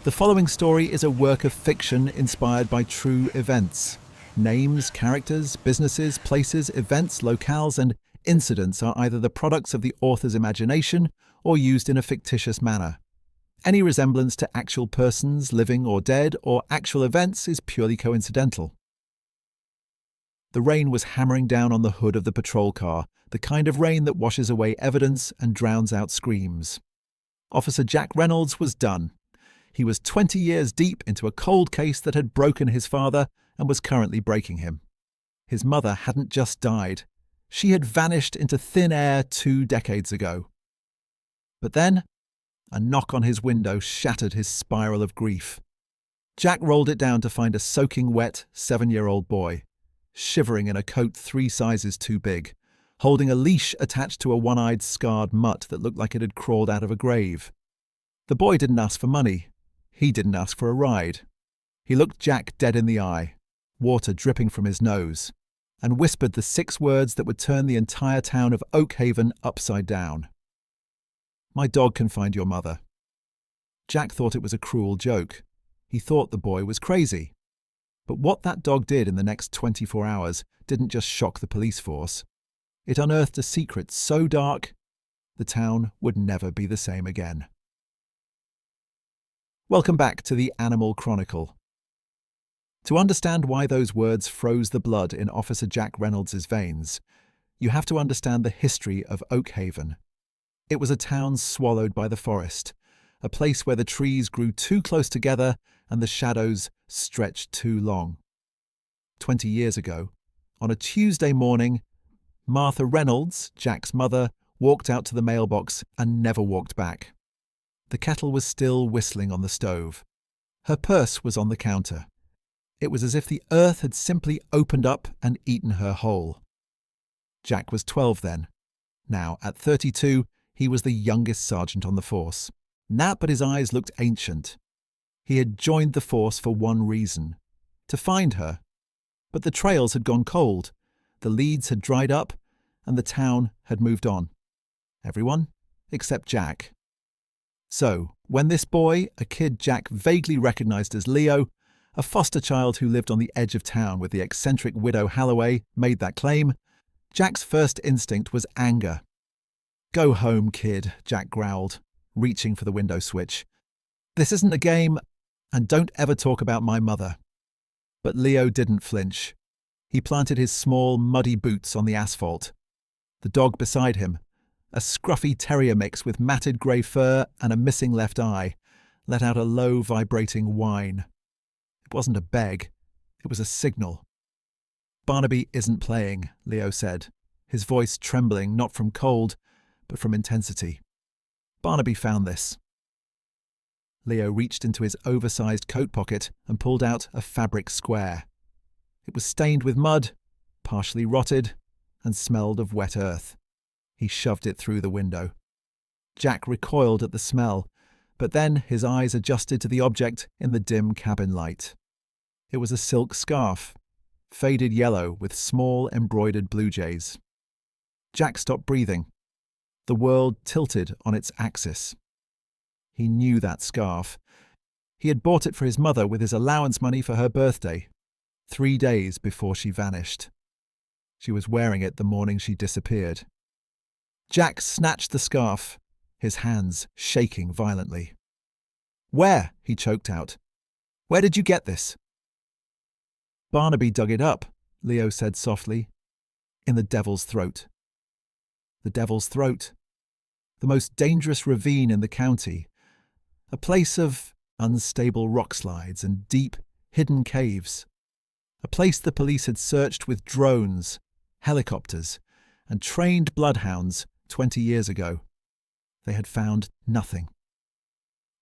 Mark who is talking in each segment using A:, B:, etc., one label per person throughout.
A: The following story is a work of fiction inspired by true events. Names, characters, businesses, places, events, locales, and incidents are either the products of the author's imagination or used in a fictitious manner. Any resemblance to actual persons, living or dead, or actual events is purely coincidental. The rain was hammering down on the hood of the patrol car, the kind of rain that washes away evidence and drowns out screams. Officer Jack Reynolds was done. He was 20 years deep into a cold case that had broken his father and was currently breaking him. His mother hadn't just died. She had vanished into thin air 2 decades ago. But then, a knock on his window shattered his spiral of grief. Jack rolled it down to find a soaking wet 7-year-old boy, shivering in a coat 3 sizes too big, holding a leash attached to a one-eyed scarred mutt that looked like it had crawled out of a grave. The boy didn't ask for money. He didn't ask for a ride. He looked Jack dead in the eye, water dripping from his nose, and whispered the 6 words that would turn the entire town of Oak Haven upside down. "My dog can find your mother." Jack thought it was a cruel joke. He thought the boy was crazy. But what that dog did in the next 24 hours didn't just shock the police force. It unearthed a secret so dark, the town would never be the same again. Welcome back to the Animal Chronicle. To understand why those words froze the blood in Officer Jack Reynolds' veins, you have to understand the history of Oak Haven. It was a town swallowed by the forest, a place where the trees grew too close together and the shadows stretched too long. 20 years ago, on a Tuesday morning, Martha Reynolds, Jack's mother, walked out to the mailbox and never walked back. The kettle was still whistling on the stove. Her purse was on the counter. It was as if the earth had simply opened up and eaten her whole. Jack was 12 then. Now, at 32, he was the youngest sergeant on the force. But his eyes looked ancient. He had joined the force for one reason: to find her. But the trails had gone cold, the leads had dried up, and the town had moved on. Everyone except Jack. So, when this boy, a kid Jack vaguely recognized as Leo, a foster child who lived on the edge of town with the eccentric widow Halloway, made that claim, Jack's first instinct was anger. "Go home, kid," Jack growled, reaching for the window switch. "This isn't a game, and don't ever talk about my mother." But Leo didn't flinch. He planted his small, muddy boots on the asphalt. The dog beside him, a scruffy terrier mix with matted grey fur and a missing left eye, let out a low, vibrating whine. It wasn't a beg, it was a signal. "Barnaby isn't playing," Leo said, his voice trembling not from cold, but from intensity. "Barnaby found this." Leo reached into his oversized coat pocket and pulled out a fabric square. It was stained with mud, partially rotted, and smelled of wet earth. He shoved it through the window. Jack recoiled at the smell, but then his eyes adjusted to the object in the dim cabin light. It was a silk scarf, faded yellow with small embroidered blue jays. Jack stopped breathing. The world tilted on its axis. He knew that scarf. He had bought it for his mother with his allowance money for her birthday, 3 days before she vanished. She was wearing it the morning she disappeared. Jack snatched the scarf, his hands shaking violently. "Where?" he choked out. "Where did you get this?" "Barnaby dug it up," Leo said softly. "In the Devil's Throat." The Devil's Throat. The most dangerous ravine in the county. A place of unstable rock slides and deep, hidden caves. A place the police had searched with drones, helicopters, and trained bloodhounds 20 years ago. They had found nothing.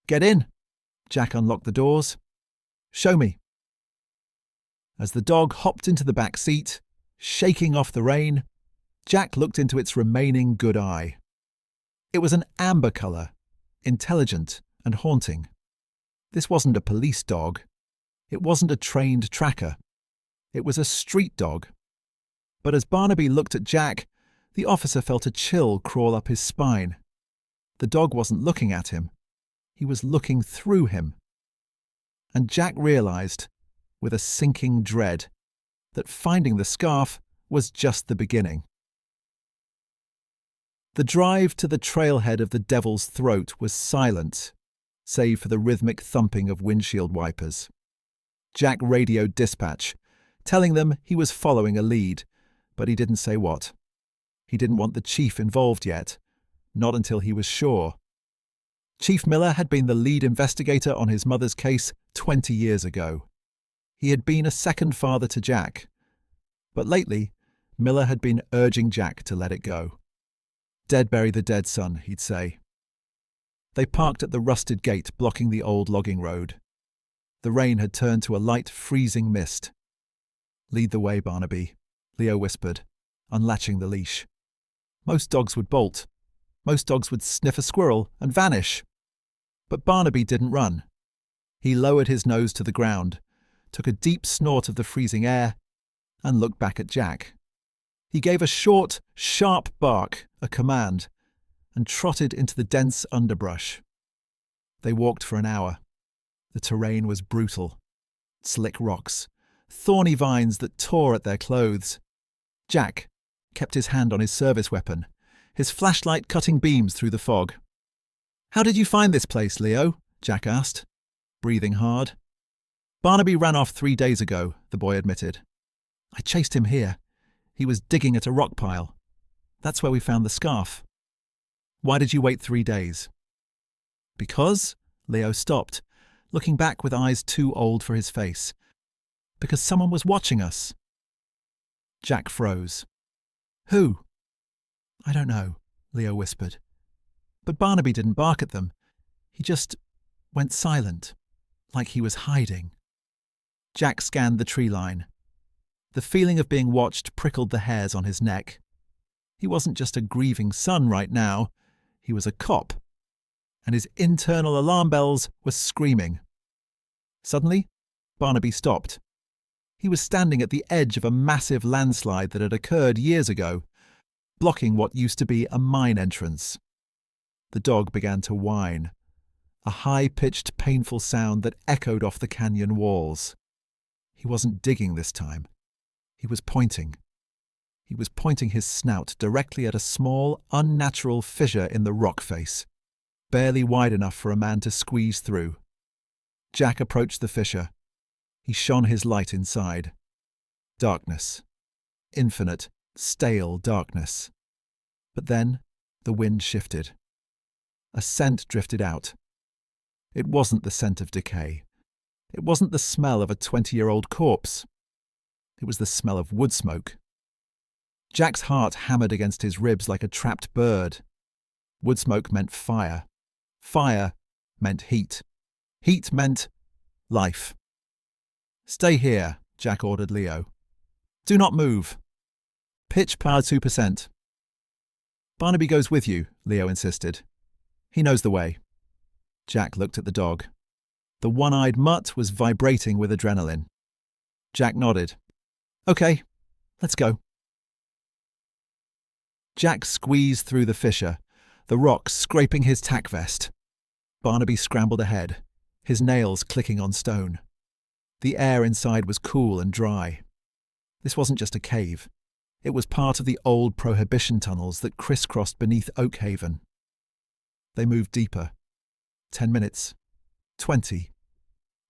A: "Get in!" Jack unlocked the doors. "Show me." As the dog hopped into the back seat, shaking off the rain, Jack looked into its remaining good eye. It was an amber colour, intelligent and haunting. This wasn't a police dog. It wasn't a trained tracker. It was a street dog. But as Barnaby looked at Jack, the officer felt a chill crawl up his spine. The dog wasn't looking at him. He was looking through him. And Jack realized, with a sinking dread, that finding the scarf was just the beginning. The drive to the trailhead of the Devil's Throat was silent, save for the rhythmic thumping of windshield wipers. Jack radioed dispatch, telling them he was following a lead, but he didn't say what. He didn't want the chief involved yet, not until he was sure. Chief Miller had been the lead investigator on his mother's case 20 years ago. He had been a second father to Jack. But lately, Miller had been urging Jack to let it go. Dead bury the dead, son, he'd say. They parked at the rusted gate blocking the old logging road. The rain had turned to a light, freezing mist. "Lead the way, Barnaby," Leo whispered, unlatching the leash. Most dogs would bolt. Most dogs would sniff a squirrel and vanish. But Barnaby didn't run. He lowered his nose to the ground, took a deep snort of the freezing air, and looked back at Jack. He gave a short, sharp bark, a command, and trotted into the dense underbrush. They walked for an hour. The terrain was brutal. Slick rocks, thorny vines that tore at their clothes. Jack kept his hand on his service weapon, his flashlight cutting beams through the fog. "How did you find this place, Leo?" Jack asked, breathing hard. "Barnaby ran off 3 days ago," the boy admitted. "I chased him here. He was digging at a rock pile. That's where we found the scarf." "Why did you wait 3 days?" "Because," Leo stopped, looking back with eyes too old for his face. "Because someone was watching us." Jack froze. "Who?" "I don't know," Leo whispered. "But Barnaby didn't bark at them. He just went silent, like he was hiding." Jack scanned the tree line. The feeling of being watched prickled the hairs on his neck. He wasn't just a grieving son right now. He was a cop. And his internal alarm bells were screaming. Suddenly, Barnaby stopped. He was standing at the edge of a massive landslide that had occurred years ago, blocking what used to be a mine entrance. The dog began to whine, a high-pitched, painful sound that echoed off the canyon walls. He wasn't digging this time. He was pointing. He was pointing his snout directly at a small, unnatural fissure in the rock face, barely wide enough for a man to squeeze through. Jack approached the fissure. He shone his light inside. Darkness. Infinite, stale darkness. But then the wind shifted. A scent drifted out. It wasn't the scent of decay. It wasn't the smell of a 20-year-old corpse. It was the smell of wood smoke. Jack's heart hammered against his ribs like a trapped bird. Wood smoke meant fire. Fire meant heat. Heat meant life. "Stay here," Jack ordered Leo. "Do not move. Pitch power 2%. "Barnaby goes with you," Leo insisted. "He knows the way." Jack looked at the dog. The one-eyed mutt was vibrating with adrenaline. Jack nodded. "Okay, let's go." Jack squeezed through the fissure, the rocks scraping his tack vest. Barnaby scrambled ahead, his nails clicking on stone. The air inside was cool and dry. This wasn't just a cave. It was part of the old prohibition tunnels that crisscrossed beneath Oakhaven. They moved deeper. 10 minutes. 20.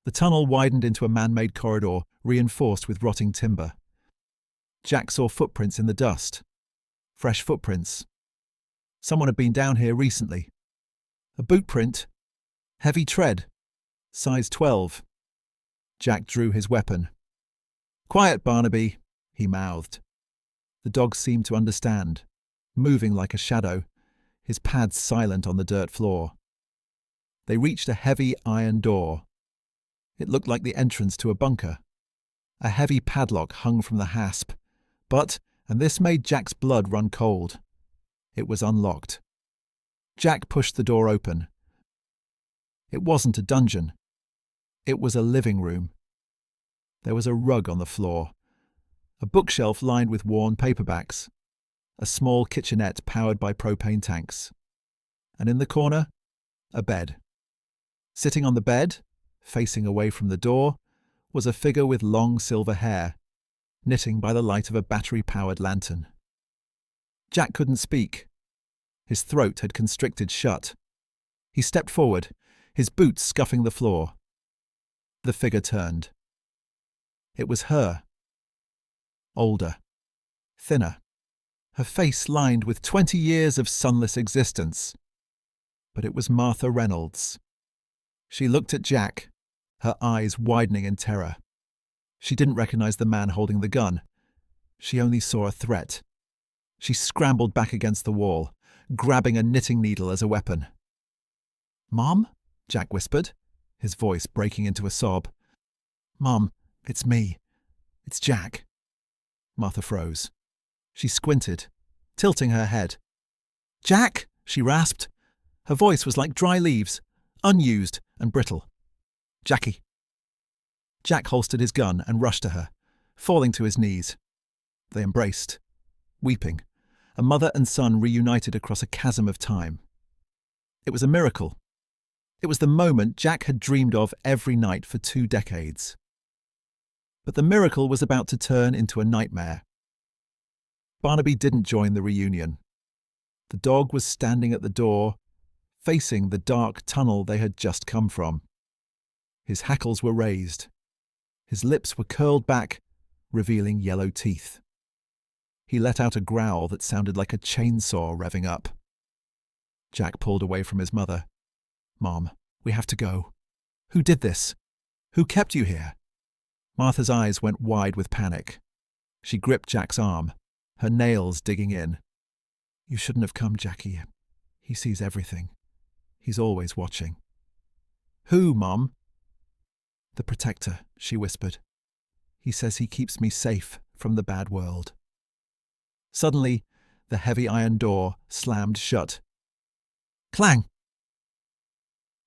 A: The tunnel widened into a man-made corridor, reinforced with rotting timber. Jack saw footprints in the dust. Fresh footprints. Someone had been down here recently. A boot print. Heavy tread. Size 12. Jack drew his weapon. "Quiet, Barnaby," he mouthed. The dog seemed to understand, moving like a shadow, his pads silent on the dirt floor. They reached a heavy iron door. It looked like the entrance to a bunker. A heavy padlock hung from the hasp, but, and this made Jack's blood run cold, it was unlocked. Jack pushed the door open. It wasn't a dungeon. It was a living room. There was a rug on the floor, a bookshelf lined with worn paperbacks, a small kitchenette powered by propane tanks, and in the corner, a bed. Sitting on the bed, Facing away from the door was a figure with long silver hair, knitting by the light of a battery-powered lantern. Jack couldn't speak. His throat had constricted shut. He stepped forward, his boots scuffing the floor. The figure turned. It was her. Older. Thinner. Her face lined with 20 years of sunless existence. But it was Martha Reynolds. She looked at Jack, her eyes widening in terror. She didn't recognize the man holding the gun. She only saw a threat. She scrambled back against the wall, grabbing a knitting needle as a weapon. "Mom?" Jack whispered, his voice breaking into a sob. "Mom, it's me. It's Jack." Martha froze. She squinted, tilting her head. "Jack?" she rasped. Her voice was like dry leaves, unused and brittle. "Jackie." Jack holstered his gun and rushed to her, falling to his knees. They embraced, weeping, a mother and son reunited across a chasm of time. It was a miracle. It was the moment Jack had dreamed of every night for 2 decades. But the miracle was about to turn into a nightmare. Barnaby didn't join the reunion. The dog was standing at the door, facing the dark tunnel they had just come from. His hackles were raised. His lips were curled back, revealing yellow teeth. He let out a growl that sounded like a chainsaw revving up. Jack pulled away from his mother. "Mom, we have to go. Who did this? Who kept you here?" Martha's eyes went wide with panic. She gripped Jack's arm, her nails digging in. "You shouldn't have come, Jackie. He sees everything. He's always watching." "Who, Mom?" "The Protector," she whispered. "He says he keeps me safe from the bad world." Suddenly, the heavy iron door slammed shut. Clang!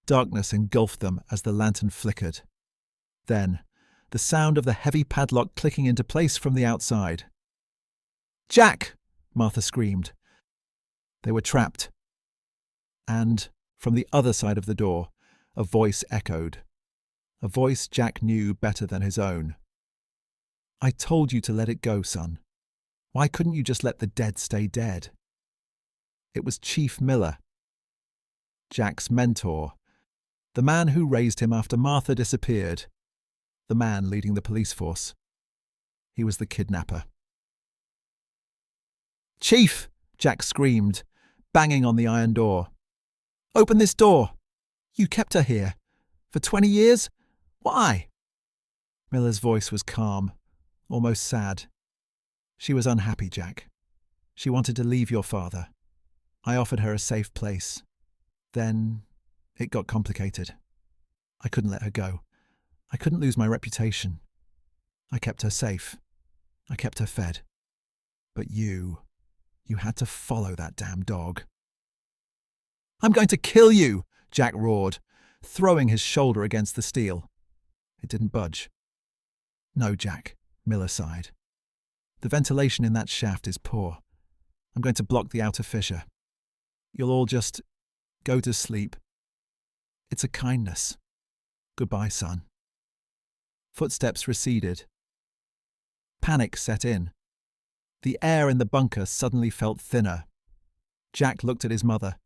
A: Darkness engulfed them as the lantern flickered. Then, the sound of the heavy padlock clicking into place from the outside. "Jack!" Martha screamed. They were trapped. And, from the other side of the door, a voice echoed. A voice Jack knew better than his own. "I told you to let it go, son. Why couldn't you just let the dead stay dead?" It was Chief Miller, Jack's mentor, the man who raised him after Martha disappeared, the man leading the police force. He was the kidnapper. "Chief!" Jack screamed, banging on the iron door. "Open this door! You kept her here. For 20 years? Why?" Miller's voice was calm, almost sad. "She was unhappy, Jack. She wanted to leave your father. I offered her a safe place. Then it got complicated. I couldn't let her go. I couldn't lose my reputation. I kept her safe. I kept her fed. But you had to follow that damn dog." "I'm going to kill you!" Jack roared, throwing his shoulder against the steel. It didn't budge. "No, Jack," Miller sighed. "The ventilation in that shaft is poor. I'm going to block the outer fissure. You'll all just go to sleep. It's a kindness. Goodbye, son." Footsteps receded. Panic set in. The air in the bunker suddenly felt thinner. Jack looked at his mother,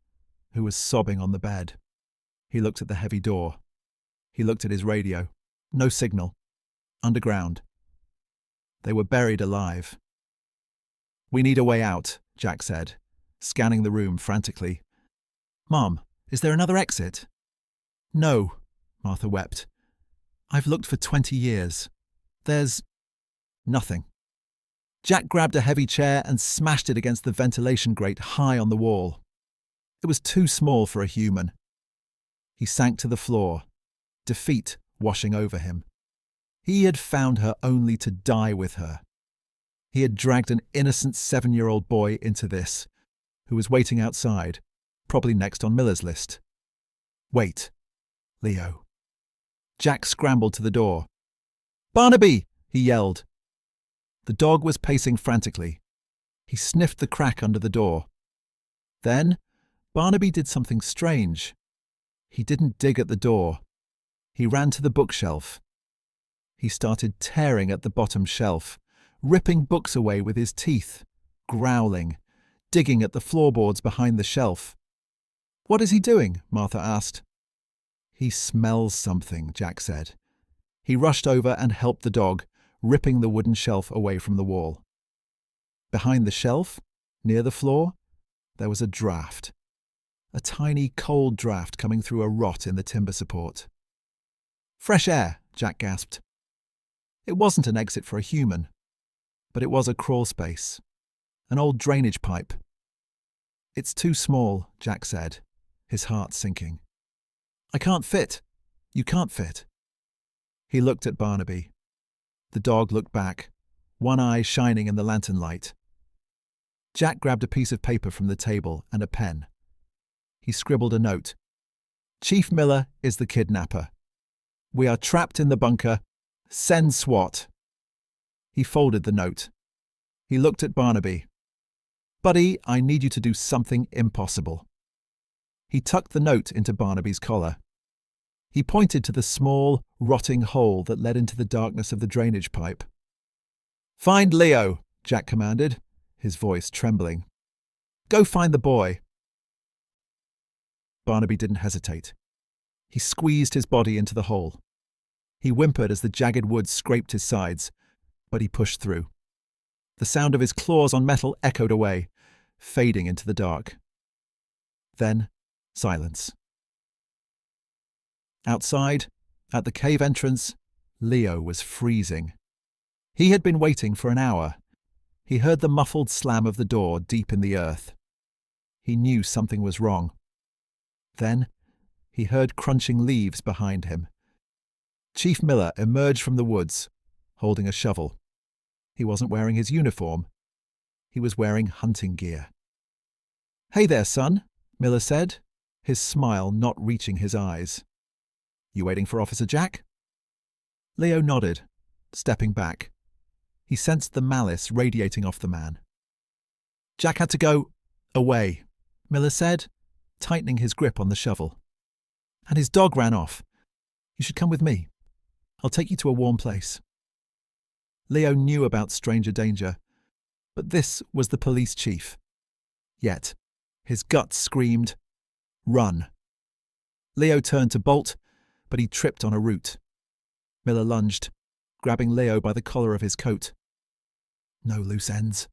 A: who was sobbing on the bed. He looked at the heavy door. He looked at his radio. No signal. Underground. They were buried alive. "We need a way out," Jack said, scanning the room frantically. "Mom, is there another exit?" "No," Martha wept. "I've looked for 20 years. There's nothing." Jack grabbed a heavy chair and smashed it against the ventilation grate high on the wall. It was too small for a human. He sank to the floor, defeat washing over him. He had found her only to die with her. He had dragged an innocent 7-year-old boy into this, who was waiting outside, probably next on Miller's list. "Wait, Leo." Jack scrambled to the door. "Barnaby!" he yelled. The dog was pacing frantically. He sniffed the crack under the door. Then, Barnaby did something strange. He didn't dig at the door. He ran to the bookshelf. He started tearing at the bottom shelf, ripping books away with his teeth, growling, digging at the floorboards behind the shelf. "What is he doing?" Martha asked. "He smells something," Jack said. He rushed over and helped the dog, ripping the wooden shelf away from the wall. Behind the shelf, near the floor, there was a draft. A tiny, cold draft coming through a rot in the timber support. "Fresh air," Jack gasped. It wasn't an exit for a human, but it was a crawl space, an old drainage pipe. "It's too small," Jack said, his heart sinking. "I can't fit. You can't fit." He looked at Barnaby. The dog looked back, one eye shining in the lantern light. Jack grabbed a piece of paper from the table and a pen. He scribbled a note. "Chief Miller is the kidnapper. We are trapped in the bunker. Send SWAT." He folded the note. He looked at Barnaby. "Buddy, I need you to do something impossible." He tucked the note into Barnaby's collar. He pointed to the small, rotting hole that led into the darkness of the drainage pipe. "Find Leo," Jack commanded, his voice trembling. "Go find the boy." Barnaby didn't hesitate. He squeezed his body into the hole. He whimpered as the jagged wood scraped his sides, but he pushed through. The sound of his claws on metal echoed away, fading into the dark. Then, silence. Outside, at the cave entrance, Leo was freezing. He had been waiting for an hour. He heard the muffled slam of the door deep in the earth. He knew something was wrong. Then, he heard crunching leaves behind him. Chief Miller emerged from the woods, holding a shovel. He wasn't wearing his uniform. He was wearing hunting gear. "Hey there, son," Miller said, his smile not reaching his eyes. "You waiting for Officer Jack?" Leo nodded, stepping back. He sensed the malice radiating off the man. "Jack had to go away," Miller said, tightening his grip on the shovel. "And his dog ran off. You should come with me. I'll take you to a warm place." Leo knew about stranger danger, but this was the police chief. Yet, his guts screamed, "Run." Leo turned to bolt, but he tripped on a root. Miller lunged, grabbing Leo by the collar of his coat. "No loose ends,"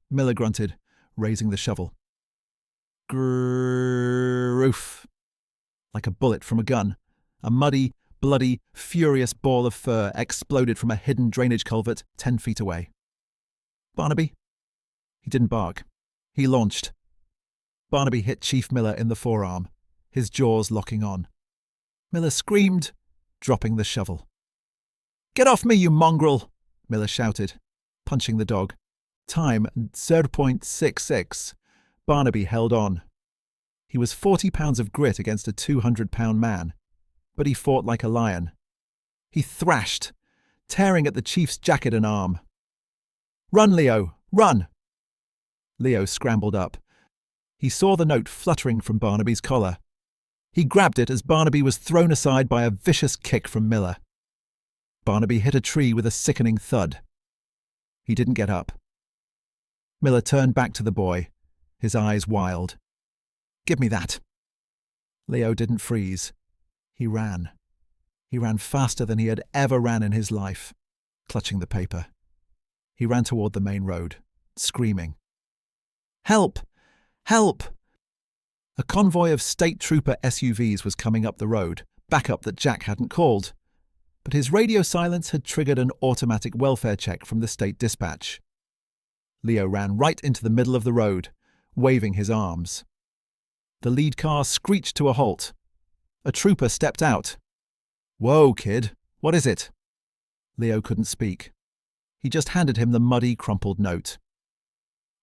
A: Miller grunted, raising the shovel. Grrrroof. Like a bullet from a gun, a muddy, bloody, furious ball of fur exploded from a hidden drainage culvert 10 feet away. "Barnaby?" He didn't bark. He launched. Barnaby hit Chief Miller in the forearm, his jaws locking on. Miller screamed, dropping the shovel. "Get off me, you mongrel!" Miller shouted, punching the dog. Time 0.66. Barnaby held on. He was 40 pounds of grit against a 200-pound man, but he fought like a lion. He thrashed, tearing at the chief's jacket and arm. "Run, Leo, run!" Leo scrambled up. He saw the note fluttering from Barnaby's collar. He grabbed it as Barnaby was thrown aside by a vicious kick from Miller. Barnaby hit a tree with a sickening thud. He didn't get up. Miller turned back to the boy, his eyes wild. "Give me that." Leo didn't freeze. He ran. He ran faster than he had ever ran in his life, clutching the paper. He ran toward the main road, screaming. "Help! Help!" A convoy of state trooper SUVs was coming up the road, backup that Jack hadn't called. But his radio silence had triggered an automatic welfare check from the state dispatch. Leo ran right into the middle of the road, waving his arms. The lead car screeched to a halt. A trooper stepped out. "Whoa, kid, what is it?" Leo couldn't speak. He just handed him the muddy, crumpled note.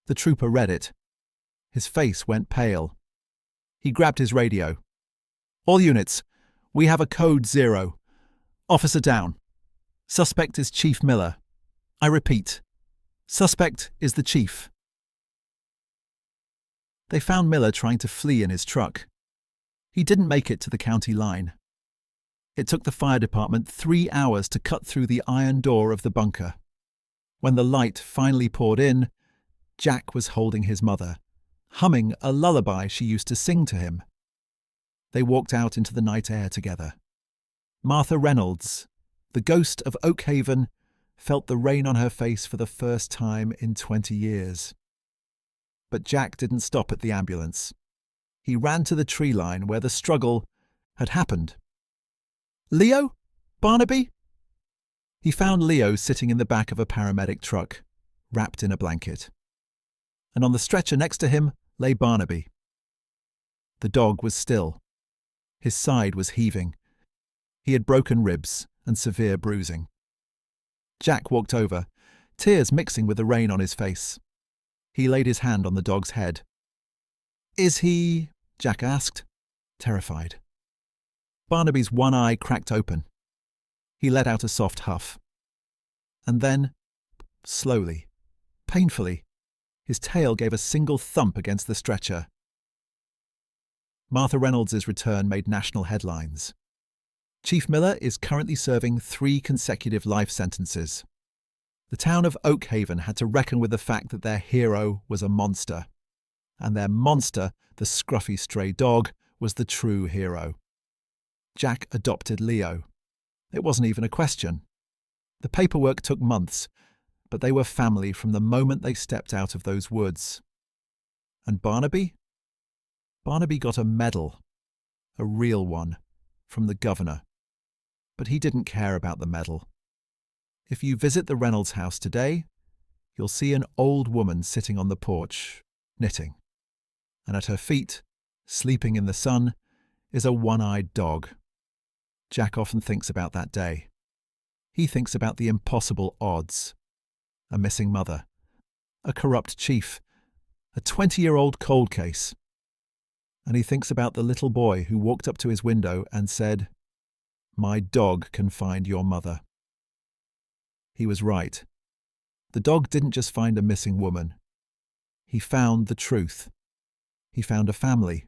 A: The trooper read it. His face went pale. He grabbed his radio. "All units, we have a code 0. Officer down. Suspect is Chief Miller. I repeat, suspect is the chief." They found Miller trying to flee in his truck. He didn't make it to the county line. It took the fire department 3 hours to cut through the iron door of the bunker. When the light finally poured in, Jack was holding his mother, humming a lullaby she used to sing to him. They walked out into the night air together. Martha Reynolds, the ghost of Oakhaven, felt the rain on her face for the first time in 20 years. But Jack didn't stop at the ambulance. He ran to the tree line where the struggle had happened. "Leo? Barnaby?" He found Leo sitting in the back of a paramedic truck, wrapped in a blanket. And on the stretcher next to him lay Barnaby. The dog was still. His side was heaving. He had broken ribs and severe bruising. Jack walked over, tears mixing with the rain on his face. He laid his hand on the dog's head. "Is he?" Jack asked, terrified. Barnaby's one eye cracked open. He let out a soft huff. And then, slowly, painfully, his tail gave a single thump against the stretcher. Martha Reynolds' return made national headlines. Chief Miller is currently serving 3 consecutive life sentences. The town of Oakhaven had to reckon with the fact that their hero was a monster. And their monster, the scruffy stray dog, was the true hero. Jack adopted Leo. It wasn't even a question. The paperwork took months, but they were family from the moment they stepped out of those woods. And Barnaby? Barnaby got a medal, a real one, from the governor. But he didn't care about the medal. If you visit the Reynolds house today, you'll see an old woman sitting on the porch, knitting. And at her feet, sleeping in the sun, is a one-eyed dog. Jack often thinks about that day. He thinks about the impossible odds. A missing mother, a corrupt chief, a 20-year-old cold case. And he thinks about the little boy who walked up to his window and said, "My dog can find your mother." He was right. The dog didn't just find a missing woman. He found the truth. He found a family.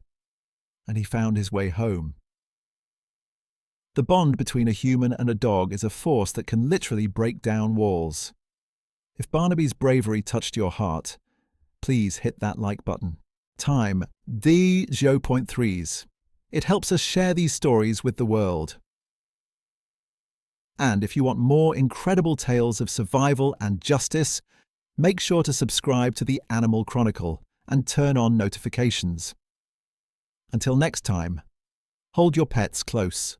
A: And he found his way home. The bond between a human and a dog is a force that can literally break down walls. If Barnaby's bravery touched your heart, please hit that like button. Time, the 0.3s. It helps us share these stories with the world. And if you want more incredible tales of survival and justice, make sure to subscribe to the Animal Chronicle and turn on notifications. Until next time, hold your pets close.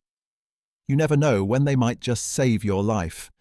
A: You never know when they might just save your life.